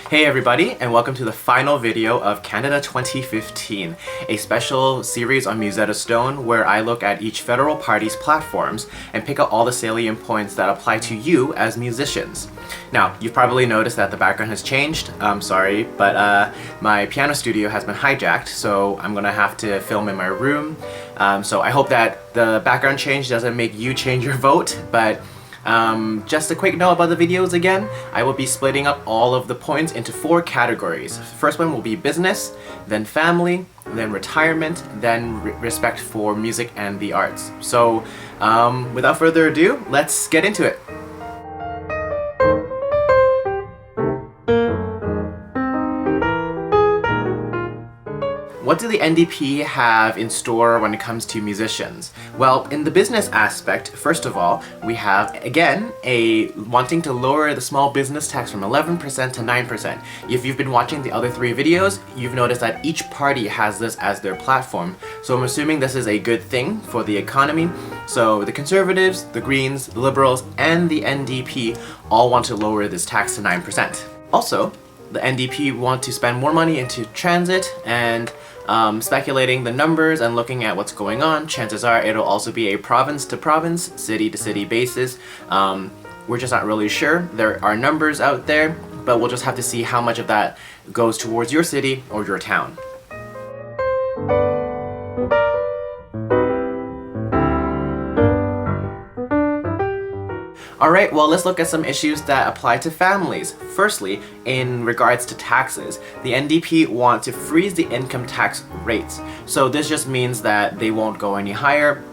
Hey everybody, and welcome to the final video of Canada 2015, a special series on Musetta Stone where I look at each federal party's platforms and pick out all the salient points that apply to you as musicians. Now, you've probably noticed that the background has changed. I'm sorry, but my piano studio has been hijacked, so I'm gonna have to film in my room. So I hope that the background change doesn't make you change your vote, but just a quick note about the videos again. I will be splitting up all of the points into 4 categories. First one will be business, then family, then retirement, then respect for music and the arts. So without further ado, let's get into it. What do the NDP have in store when it comes to musicians? Well, in the business aspect, first of all, we have, again, wanting to lower the small business tax from 11% to 9%. If you've been watching the other 3 videos, you've noticed that each party has this as their platform. So I'm assuming this is a good thing for the economy. So the Conservatives, the Greens, the Liberals, and the NDP all want to lower this tax to 9%. Also, the NDP want to spend more money into transit, and speculating the numbers and looking at what's going on, chances are it'll also be a province to province, city to city basis. We're just not really sure. There are numbers out there, but we'll just have to see how much of that goes towards your city or your town. Alright, well, let's look at some issues that apply to families. Firstly, in regards to taxes, the NDP want to freeze the income tax rates. So this just means that they won't go any higher,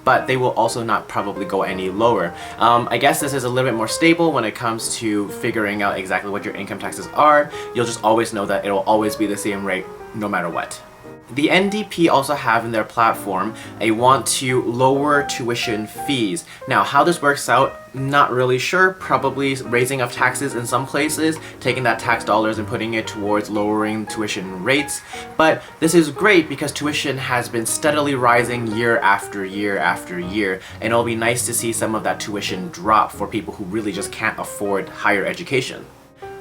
but they will also not probably go any lower. I guess this is a little bit more stable when it comes to figuring out exactly what your income taxes are. You'll just always know that it'll always be the same rate no matter what. The NDP also have in their platform a want to lower tuition fees. Now, how this works out, not really sure. Probably raising of taxes in some places, taking that tax dollars and putting it towards lowering tuition rates. But this is great because tuition has been steadily rising year after year after year, and it'll be nice to see some of that tuition drop for people who really just can't afford higher education.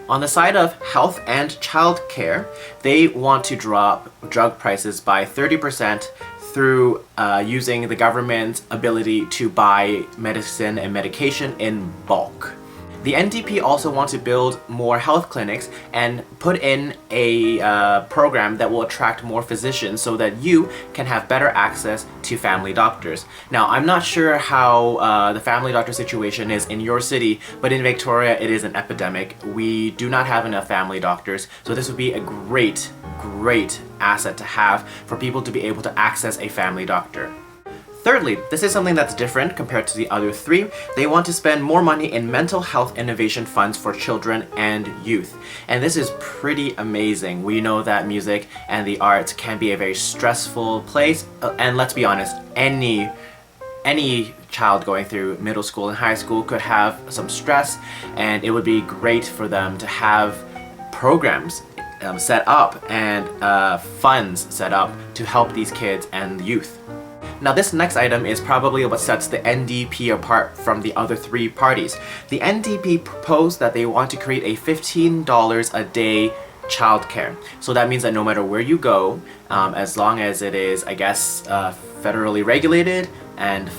On the side of health and childcare, they want to drop drug prices by 30% through using the government's ability to buy medicine and medication in bulk. The NDP also want to build more health clinics and put in a program that will attract more physicians so that you can have better access to family doctors. Now, I'm not sure how the family doctor situation is in your city, but in Victoria it is an epidemic. We do not have enough family doctors, so this would be a great asset to have for people to be able to access a family doctor. Thirdly, this is something that's different compared to the other 3. They want to spend more money in mental health innovation funds for children and youth. And this is pretty amazing. We know that music and the arts can be a very stressful place. And let's be honest, any child going through middle school and high school could have some stress, and it would be great for them to have programs set up and funds set up to help these kids and youth. Now, this next item is probably what sets the NDP apart from the other 3 parties. The NDP proposed that they want to create a $15 a day childcare. So that means that no matter where you go, as long as it is, I guess, federally regulated and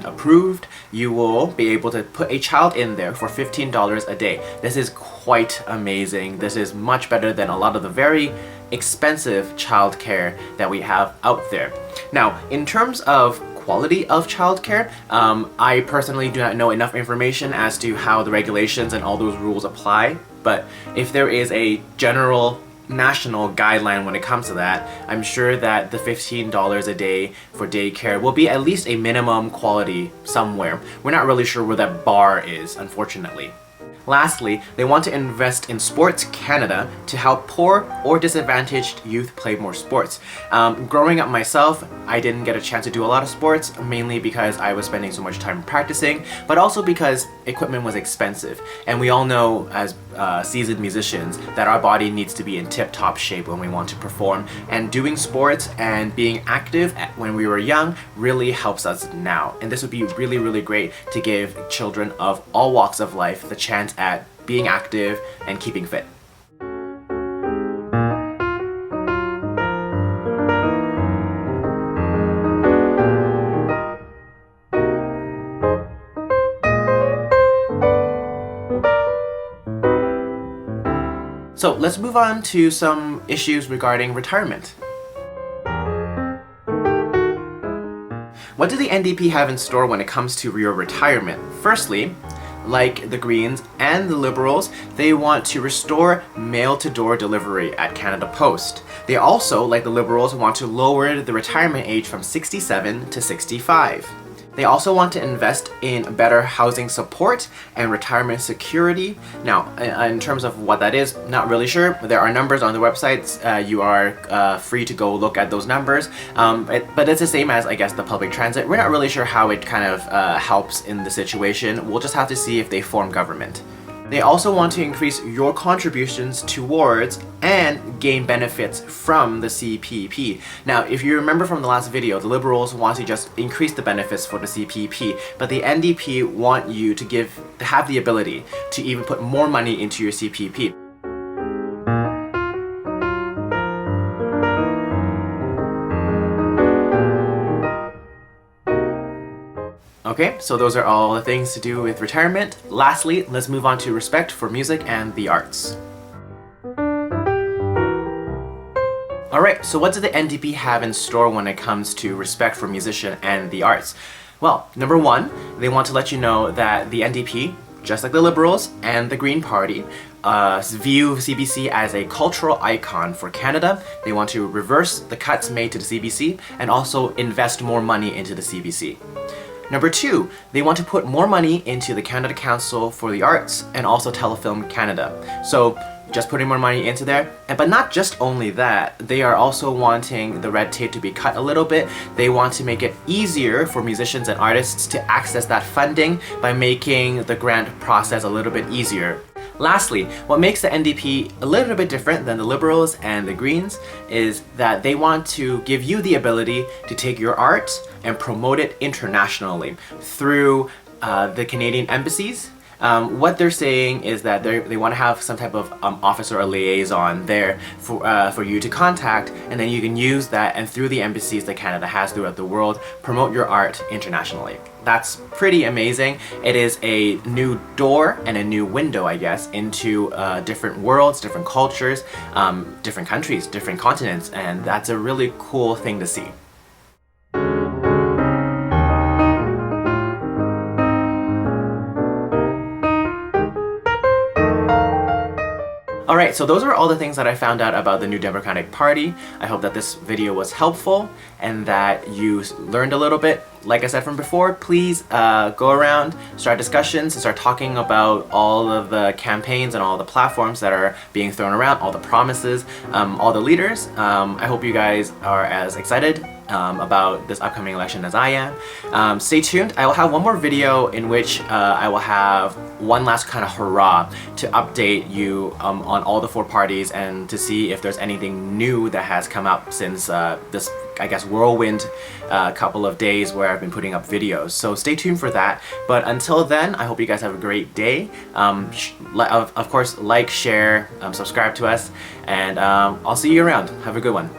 approved, you will be able to put a child in there for $15 a day. This is quite amazing. This is much better than a lot of the very expensive childcare that we have out there. Now, in terms of quality of childcare, I personally do not know enough information as to how the regulations and all those rules apply, but if there is a general national guideline when it comes to that, I'm sure that the $15 a day for daycare will be at least a minimum quality somewhere. We're not really sure where that bar is, unfortunately. Lastly, they want to invest in Sports Canada to help poor or disadvantaged youth play more sports. Growing up myself, I didn't get a chance to do a lot of sports, mainly because I was spending so much time practicing, but also because equipment was expensive. And we all know as seasoned musicians that our body needs to be in tip-top shape when we want to perform, and doing sports and being active when we were young really helps us now. And this would be really, really great to give children of all walks of life the chance at being active and keeping fit. So let's move on to some issues regarding retirement. What do the NDP have in store when it comes to your retirement? Firstly, like the Greens and the Liberals, they want to restore mail-to-door delivery at Canada Post. They also, like the Liberals, want to lower the retirement age from 67 to 65. They also want to invest in better housing support and retirement security. Now, in terms of what that is, not really sure. There are numbers on the websites. You are free to go look at those numbers. But it's the same as, I guess, the public transit. We're not really sure how it kind of helps in the situation. We'll just have to see if they form government. They also want to increase your contributions towards and gain benefits from the CPP. Now, if you remember from the last video, the Liberals want to just increase the benefits for the CPP, but the NDP want you to have the ability to even put more money into your CPP. Okay, so those are all the things to do with retirement. Lastly, let's move on to respect for music and the arts. Alright, so what do the NDP have in store when it comes to respect for musician and the arts? Well, number one, they want to let you know that the NDP, just like the Liberals and the Green Party, view CBC as a cultural icon for Canada. They want to reverse the cuts made to the CBC and also invest more money into the CBC. Number two, they want to put more money into the Canada Council for the Arts and also Telefilm Canada. So just putting more money into there. But not just only that, they are also wanting the red tape to be cut a little bit. They want to make it easier for musicians and artists to access that funding by making the grant process a little bit easier. Lastly, what makes the NDP a little bit different than the Liberals and the Greens is that they want to give you the ability to take your art and promote it internationally through the Canadian embassies. What they're saying is that they want to have some type of officer or liaison there for you to contact, and then you can use that, and through the embassies that Canada has throughout the world, promote your art internationally. That's pretty amazing. It is a new door and a new window, I guess, into different worlds, different cultures, different countries, different continents, and that's a really cool thing to see. Alright, so those are all the things that I found out about the New Democratic Party. I hope that this video was helpful and that you learned a little bit. Like I said from before, please go around, start discussions, and start talking about all of the campaigns and all the platforms that are being thrown around, all the promises, all the leaders. I hope you guys are as excited about this upcoming election as I am. Stay tuned. I will have one more video in which I will have one last kind of hurrah to update you on all the four parties and to see if there's anything new that has come up since this, I guess, whirlwind couple of days where I've been putting up videos. So stay tuned for that. But until then, I hope you guys have a great day. Of course, like, share, subscribe to us, and I'll see you around. Have a good one.